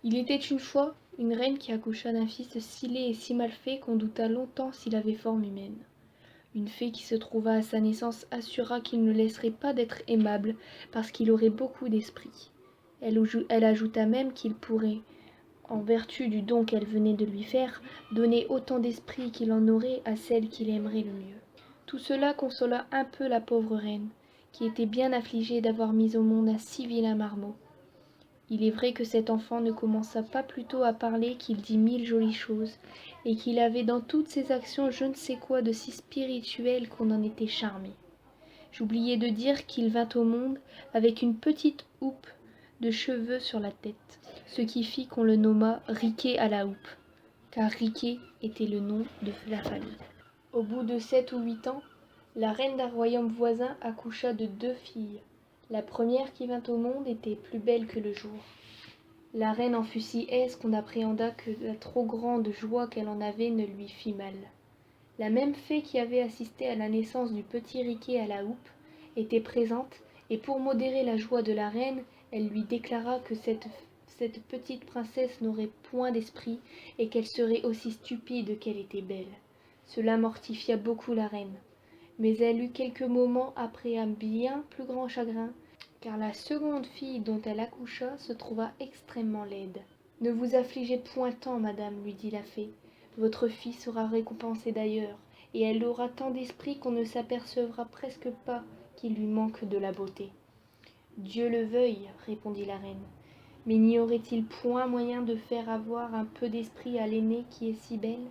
Il était une fois une reine qui accoucha d'un fils si laid et si mal fait qu'on douta longtemps s'il avait forme humaine. Une fée qui se trouva à sa naissance assura qu'il ne laisserait pas d'être aimable parce qu'il aurait beaucoup d'esprit. Elle ajouta même qu'il pourrait, en vertu du don qu'elle venait de lui faire, donner autant d'esprit qu'il en aurait à celle qu'il aimerait le mieux. Tout cela consola un peu la pauvre reine, qui était bien affligée d'avoir mis au monde un si vilain marmot. Il est vrai que cet enfant ne commença pas plus tôt à parler qu'il dit 1000 jolies choses, et qu'il avait dans toutes ses actions je ne sais quoi de si spirituel qu'on en était charmé. J'oubliais de dire qu'il vint au monde avec une petite houppe de cheveux sur la tête, ce qui fit qu'on le nomma Riquet à la houppe, car Riquet était le nom de la famille. Au bout de 7 ou 8 ans, la reine d'un royaume voisin accoucha de 2 filles. La première qui vint au monde était plus belle que le jour. La reine en fut si aise qu'on appréhenda que la trop grande joie qu'elle en avait ne lui fit mal. La même fée qui avait assisté à la naissance du petit Riquet à la houppe était présente, et pour modérer la joie de la reine, elle lui déclara que cette petite princesse n'aurait point d'esprit et qu'elle serait aussi stupide qu'elle était belle. Cela mortifia beaucoup la reine, mais elle eut quelques moments après un bien plus grand chagrin, car la seconde fille dont elle accoucha se trouva extrêmement laide. Ne vous affligez point tant, madame, lui dit la fée. Votre fille sera récompensée d'ailleurs, et elle aura tant d'esprit qu'on ne s'apercevra presque pas qu'il lui manque de la beauté. Dieu le veuille, répondit la reine. Mais n'y aurait-il point moyen de faire avoir un peu d'esprit à l'aînée qui est si belle?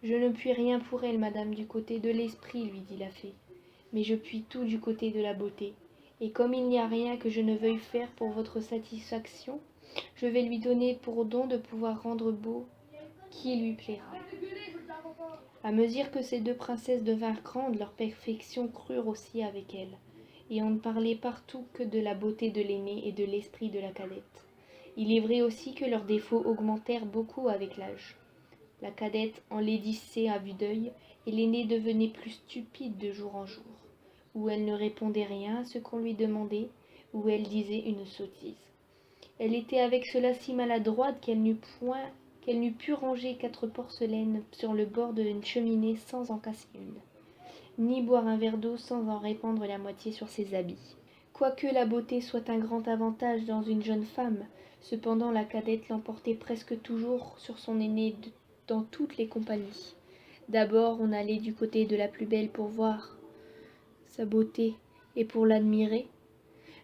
Je ne puis rien pour elle, madame, du côté de l'esprit, lui dit la fée, mais je puis tout du côté de la beauté, et comme il n'y a rien que je ne veuille faire pour votre satisfaction, je vais lui donner pour don de pouvoir rendre beau qui lui plaira. À mesure que ces deux princesses devinrent grandes, leur perfection crurent aussi avec elles, et on ne parlait partout que de la beauté de l'aînée et de l'esprit de la cadette. Il est vrai aussi que leurs défauts augmentèrent beaucoup avec l'âge. La cadette enlaidissait à vue d'œil, et l'aînée devenait plus stupide de jour en jour, où elle ne répondait rien à ce qu'on lui demandait, où elle disait une sottise. Elle était avec cela si maladroite qu'elle n'eût pu ranger 4 porcelaines sur le bord d'une cheminée sans en casser une, ni boire un verre d'eau sans en répandre la moitié sur ses habits. Quoique la beauté soit un grand avantage dans une jeune femme, cependant la cadette l'emportait presque toujours sur son aînée dans toutes les compagnies. D'abord on allait du côté de la plus belle pour voir sa beauté et pour l'admirer,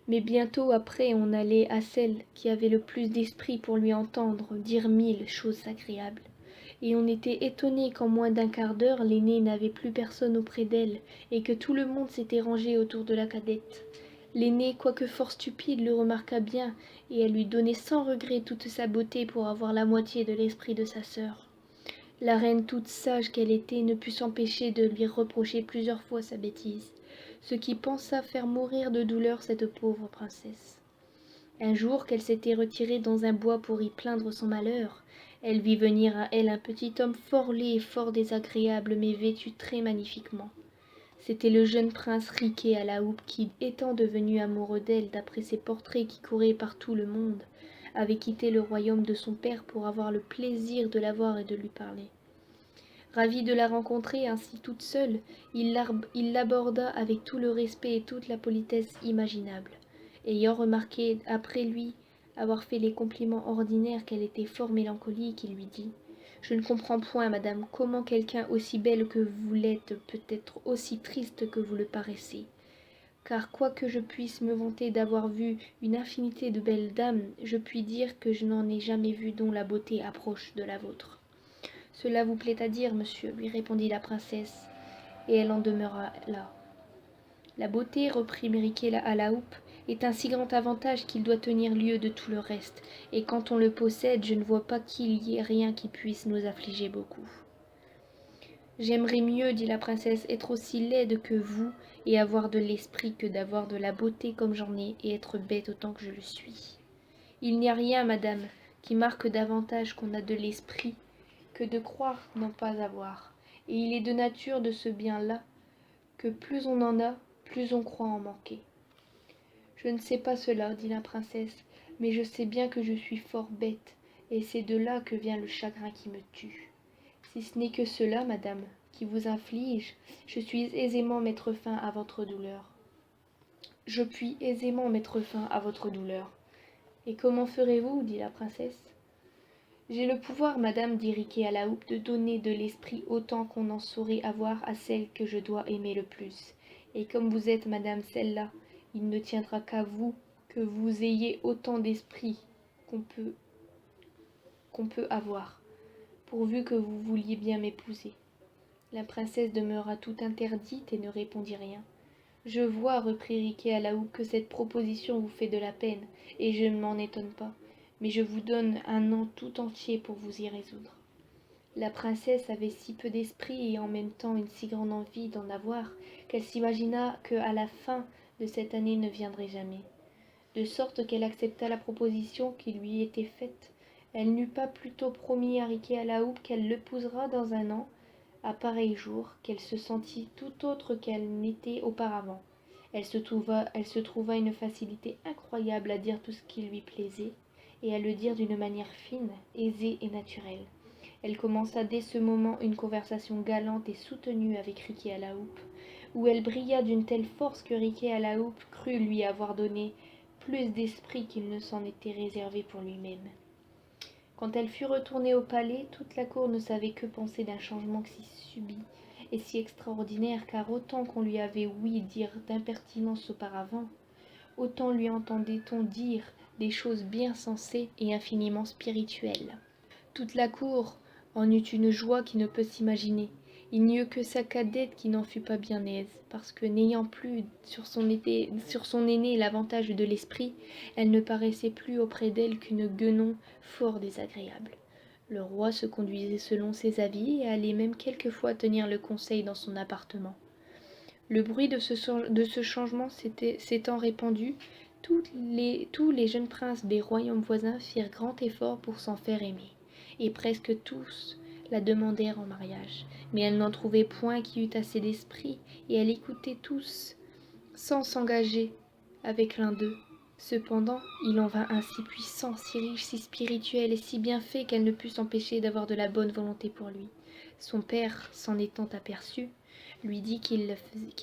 mais bientôt après on allait à celle qui avait le plus d'esprit pour lui entendre dire 1000 choses agréables, et on était étonné qu'en moins d'un quart d'heure l'aînée n'avait plus personne auprès d'elle, et que tout le monde s'était rangé autour de la cadette. L'aînée, quoique fort stupide, le remarqua bien, et elle lui donnait sans regret toute sa beauté pour avoir la moitié de l'esprit de sa sœur. La reine, toute sage qu'elle était, ne put s'empêcher de lui reprocher plusieurs fois sa bêtise, ce qui pensa faire mourir de douleur cette pauvre princesse. Un jour qu'elle s'était retirée dans un bois pour y plaindre son malheur, elle vit venir à elle un petit homme fort laid et fort désagréable, mais vêtu très magnifiquement. C'était le jeune prince Riquet à la houppe qui, étant devenu amoureux d'elle d'après ses portraits qui couraient par tout le monde, avait quitté le royaume de son père pour avoir le plaisir de la voir et de lui parler. Ravi de la rencontrer ainsi toute seule, il l'aborda avec tout le respect et toute la politesse imaginable. Ayant remarqué après lui avoir fait les compliments ordinaires qu'elle était fort mélancolique, il lui dit « Je ne comprends point, madame, comment quelqu'un aussi belle que vous l'êtes peut être aussi triste que vous le paraissez. Car quoique je puisse me vanter d'avoir vu une infinité de belles dames, je puis dire que je n'en ai jamais vu dont la beauté approche de la vôtre. » Cela vous plaît à dire, monsieur, lui répondit la princesse, et elle en demeura là. La beauté, reprit Riquet à la houppe, est un si grand avantage qu'il doit tenir lieu de tout le reste, et quand on le possède, je ne vois pas qu'il y ait rien qui puisse nous affliger beaucoup. J'aimerais mieux, dit la princesse, être aussi laide que vous, et avoir de l'esprit que d'avoir de la beauté comme j'en ai, et être bête autant que je le suis. Il n'y a rien, madame, qui marque davantage qu'on a de l'esprit que de croire n'en pas avoir, et il est de nature de ce bien-là que plus on en a, plus on croit en manquer. Je ne sais pas cela, dit la princesse. mais je sais bien que je suis fort bête, et c'est de là que vient le chagrin qui me tue. Si ce n'est que cela, madame, qui vous inflige, je puis aisément mettre fin à votre douleur. Je puis aisément mettre fin à votre douleur. Et comment ferez-vous? Dit la princesse. J'ai le pouvoir, madame, dit Riquet à la houppe, de donner de l'esprit autant qu'on en saurait avoir à celle que je dois aimer le plus. Et comme vous êtes, madame, celle-là, il ne tiendra qu'à vous que vous ayez autant d'esprit qu'on peut avoir, pourvu que vous vouliez bien m'épouser. La princesse demeura tout interdite et ne répondit rien. Je vois, reprit Riquet à la houppe, que cette proposition vous fait de la peine, et je ne m'en étonne pas, mais je vous donne un an tout entier pour vous y résoudre. La princesse avait si peu d'esprit et en même temps une si grande envie d'en avoir qu'elle s'imagina que à la fin de cette année ne viendrait jamais, de sorte qu'elle accepta la proposition qui lui était faite. Elle n'eut pas plutôt promis à Riquet à la houppe qu'elle l'épousera dans un an, à pareil jour, qu'elle se sentit tout autre qu'elle n'était auparavant. Elle se trouva une facilité incroyable à dire tout ce qui lui plaisait, et à le dire d'une manière fine, aisée et naturelle. Elle commença dès ce moment une conversation galante et soutenue avec Riquet à la houppe, où elle brilla d'une telle force que Riquet à la houppe crut lui avoir donné plus d'esprit qu'il ne s'en était réservé pour lui-même. Quand elle fut retournée au palais, toute la cour ne savait que penser d'un changement si subit et si extraordinaire, car autant qu'on lui avait ouï dire d'impertinences auparavant, autant lui entendait-on dire des choses bien sensées et infiniment spirituelles. Toute la cour en eut une joie qui ne peut s'imaginer. Il n'y eut que sa cadette qui n'en fut pas bien aise, parce que n'ayant plus sur son aînée l'avantage de l'esprit, elle ne paraissait plus auprès d'elle qu'une guenon fort désagréable. Le roi se conduisait selon ses avis et allait même quelquefois tenir le conseil dans son appartement. Le bruit de ce changement s'étant répandu, tous les jeunes princes des royaumes voisins firent grand effort pour s'en faire aimer, et presque tous la demandèrent en mariage, mais elle n'en trouvait point qui eût assez d'esprit, et elle écoutait tous sans s'engager avec l'un d'eux. Cependant, il en vint un si puissant, si riche, si spirituel et si bien fait qu'elle ne put s'empêcher d'avoir de la bonne volonté pour lui. Son père, s'en étant aperçu, lui dit qu'il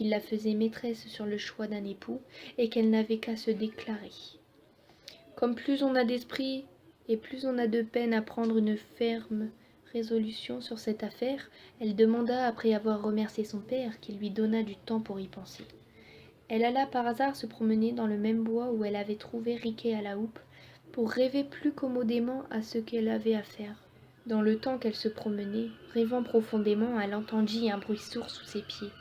la faisait maîtresse sur le choix d'un époux et qu'elle n'avait qu'à se déclarer. Comme plus on a d'esprit et plus on a de peine à prendre une ferme résolution sur cette affaire, elle demanda, après avoir remercié son père, qu'il lui donnât du temps pour y penser. Elle alla par hasard se promener dans le même bois où elle avait trouvé Riquet à la houppe, pour rêver plus commodément à ce qu'elle avait à faire. Dans le temps qu'elle se promenait, rêvant profondément, elle entendit un bruit sourd sous ses pieds,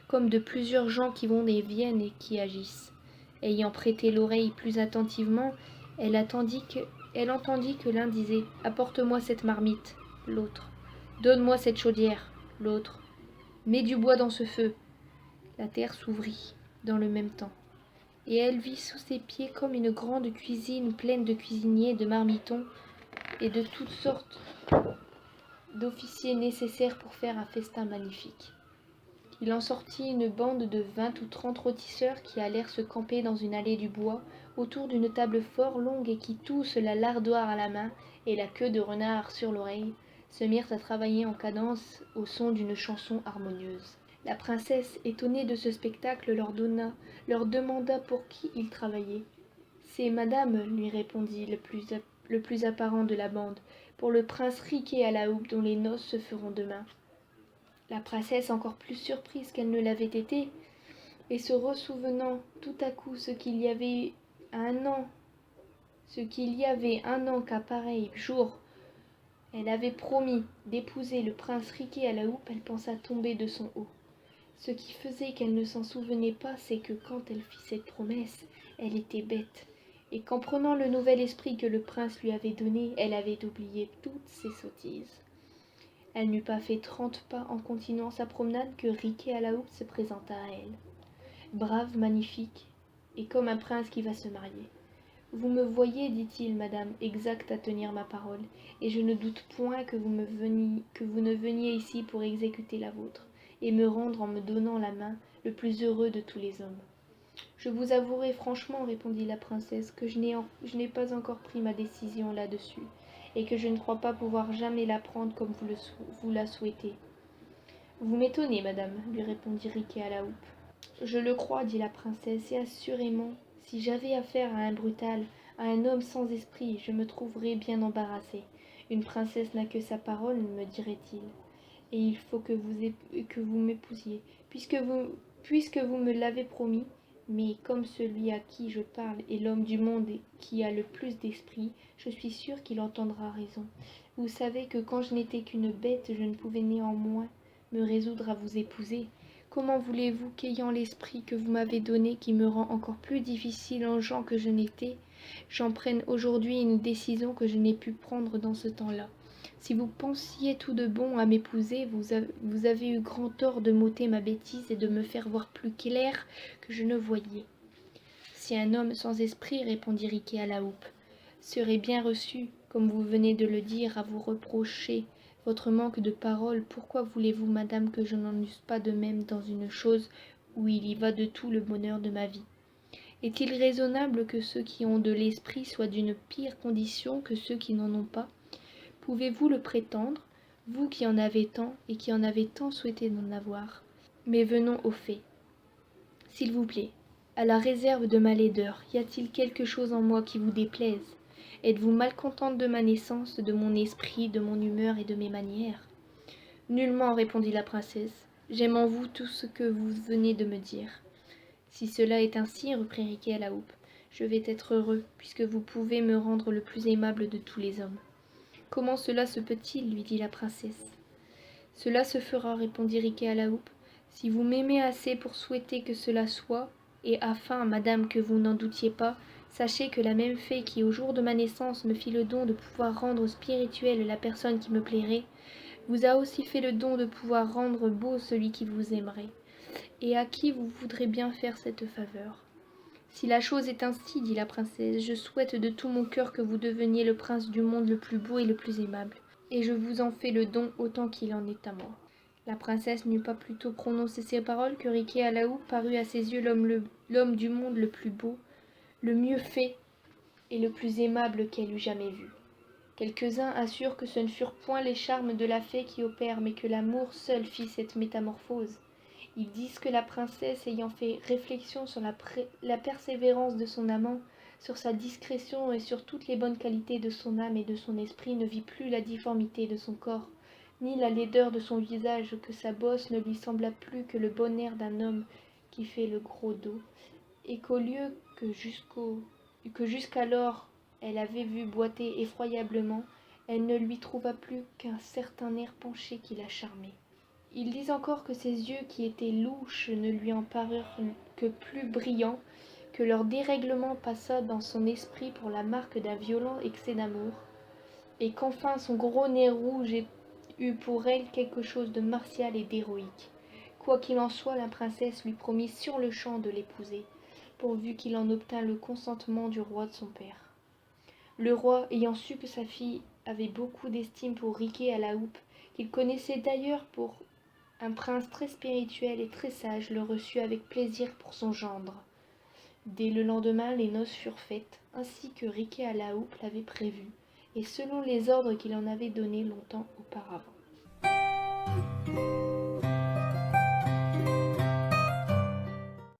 comme de plusieurs gens qui vont et viennent et qui agissent. Ayant prêté l'oreille plus attentivement, elle entendit que l'un disait « Apporte-moi cette marmite », l'autre « Donne-moi cette chaudière », l'autre « Mets du bois dans ce feu ». La terre s'ouvrit dans le même temps, et elle vit sous ses pieds comme une grande cuisine pleine de cuisiniers, de marmitons et de toutes sortes d'officiers nécessaires pour faire un festin magnifique. Il en sortit une bande de 20 ou 30 rôtisseurs qui allèrent se camper dans une allée du bois, autour d'une table fort longue, et qui tous, la lardoire à la main et la queue de renard sur l'oreille, se mirent à travailler en cadence au son d'une chanson harmonieuse. La princesse, étonnée de ce spectacle, leur demanda pour qui ils travaillaient. « C'est madame, lui répondit le plus apparent de la bande, pour le prince Riquet à la houppe dont les noces se feront demain. » La princesse, encore plus surprise qu'elle ne l'avait été, et se ressouvenant tout à coup ce qu'il y avait un an qu'à pareil jour elle avait promis d'épouser le prince Riquet à la houppe, elle pensa tomber de son haut. Ce qui faisait qu'elle ne s'en souvenait pas, c'est que quand elle fit cette promesse, elle était bête, et qu'en prenant le nouvel esprit que le prince lui avait donné, elle avait oublié toutes ses sottises. Elle n'eut pas fait 30 pas en continuant sa promenade que Riquet à la houppe se présenta à elle. Brave, magnifique, et comme un prince qui va se marier. « Vous me voyez, dit-il, madame, exact à tenir ma parole, et je ne doute point que vous ne veniez ici pour exécuter la vôtre, et me rendre en me donnant la main le plus heureux de tous les hommes. Je vous avouerai franchement, répondit la princesse, que je n'ai pas encore pris ma décision là-dessus, et que je ne crois pas pouvoir jamais la prendre comme vous la souhaitez. Vous m'étonnez, madame, lui répondit Riquet à la houppe. Je le crois, dit la princesse, et assurément, si j'avais affaire à un brutal, à un homme sans esprit, je me trouverais bien embarrassée. Une princesse n'a que sa parole, me dirait-il, et il faut que vous m'épousiez, puisque vous me l'avez promis. Mais comme celui à qui je parle est l'homme du monde qui a le plus d'esprit, je suis sûre qu'il entendra raison. Vous savez que quand je n'étais qu'une bête, je ne pouvais néanmoins me résoudre à vous épouser. Comment voulez-vous qu'ayant l'esprit que vous m'avez donné, qui me rend encore plus difficile en gens que je n'étais, j'en prenne aujourd'hui une décision que je n'ai pu prendre dans ce temps-là? Si vous pensiez tout de bon à m'épouser, vous avez eu grand tort de m'ôter ma bêtise et de me faire voir plus clair que je ne voyais. Si un homme sans esprit, répondit Riquet à la houppe, serait bien reçu, comme vous venez de le dire, à vous reprocher votre manque de parole, pourquoi voulez-vous, madame, que je n'en eusse pas de même dans une chose où il y va de tout le bonheur de ma vie? Est-il raisonnable que ceux qui ont de l'esprit soient d'une pire condition que ceux qui n'en ont pas? Pouvez-vous le prétendre, vous qui en avez tant et qui en avez tant souhaité d'en avoir? Mais venons au fait. S'il vous plaît, à la réserve de ma laideur, y a-t-il quelque chose en moi qui vous déplaise? Êtes-vous malcontente de ma naissance, de mon esprit, de mon humeur et de mes manières? Nullement, répondit la princesse. J'aime en vous tout ce que vous venez de me dire. Si cela est ainsi, reprit Riquet à la houppe, je vais être heureux, puisque vous pouvez me rendre le plus aimable de tous les hommes. Comment cela se peut-il, lui dit la princesse. Cela se fera, répondit Riquet à la houppe, si vous m'aimez assez pour souhaiter que cela soit, et afin, madame, que vous n'en doutiez pas, sachez que la même fée qui, au jour de ma naissance, me fit le don de pouvoir rendre spirituelle la personne qui me plairait, vous a aussi fait le don de pouvoir rendre beau celui qui vous aimerait, et à qui vous voudrez bien faire cette faveur. Si la chose est ainsi, dit la princesse, je souhaite de tout mon cœur que vous deveniez le prince du monde le plus beau et le plus aimable, et je vous en fais le don autant qu'il en est à moi. La princesse n'eut pas plutôt prononcé ces paroles que Riquet à la houppe parut à ses yeux l'homme du monde le plus beau, le mieux fait et le plus aimable qu'elle eût jamais vu. Quelques-uns assurent que ce ne furent point les charmes de la fée qui opèrent, mais que l'amour seul fit cette métamorphose. Ils disent que la princesse, ayant fait réflexion sur la persévérance de son amant, sur sa discrétion et sur toutes les bonnes qualités de son âme et de son esprit, ne vit plus la difformité de son corps, ni la laideur de son visage, que sa bosse ne lui sembla plus que le bon air d'un homme qui fait le gros dos, et qu'au lieu que jusqu'alors elle avait vu boiter effroyablement, elle ne lui trouva plus qu'un certain air penché qui la charmait. Ils disent encore que ses yeux, qui étaient louches, ne lui en parurent que plus brillants, que leur dérèglement passa dans son esprit pour la marque d'un violent excès d'amour, et qu'enfin son gros nez rouge eut pour elle quelque chose de martial et d'héroïque. Quoi qu'il en soit, la princesse lui promit sur-le-champ de l'épouser, pourvu qu'il en obtînt le consentement du roi de son père. Le roi, ayant su que sa fille avait beaucoup d'estime pour Riquet à la houppe, qu'il connaissait d'ailleurs pour un prince très spirituel et très sage, le reçut avec plaisir pour son gendre. Dès le lendemain, les noces furent faites, ainsi que Riquet à la houppe l'avait prévu, et selon les ordres qu'il en avait donnés longtemps auparavant.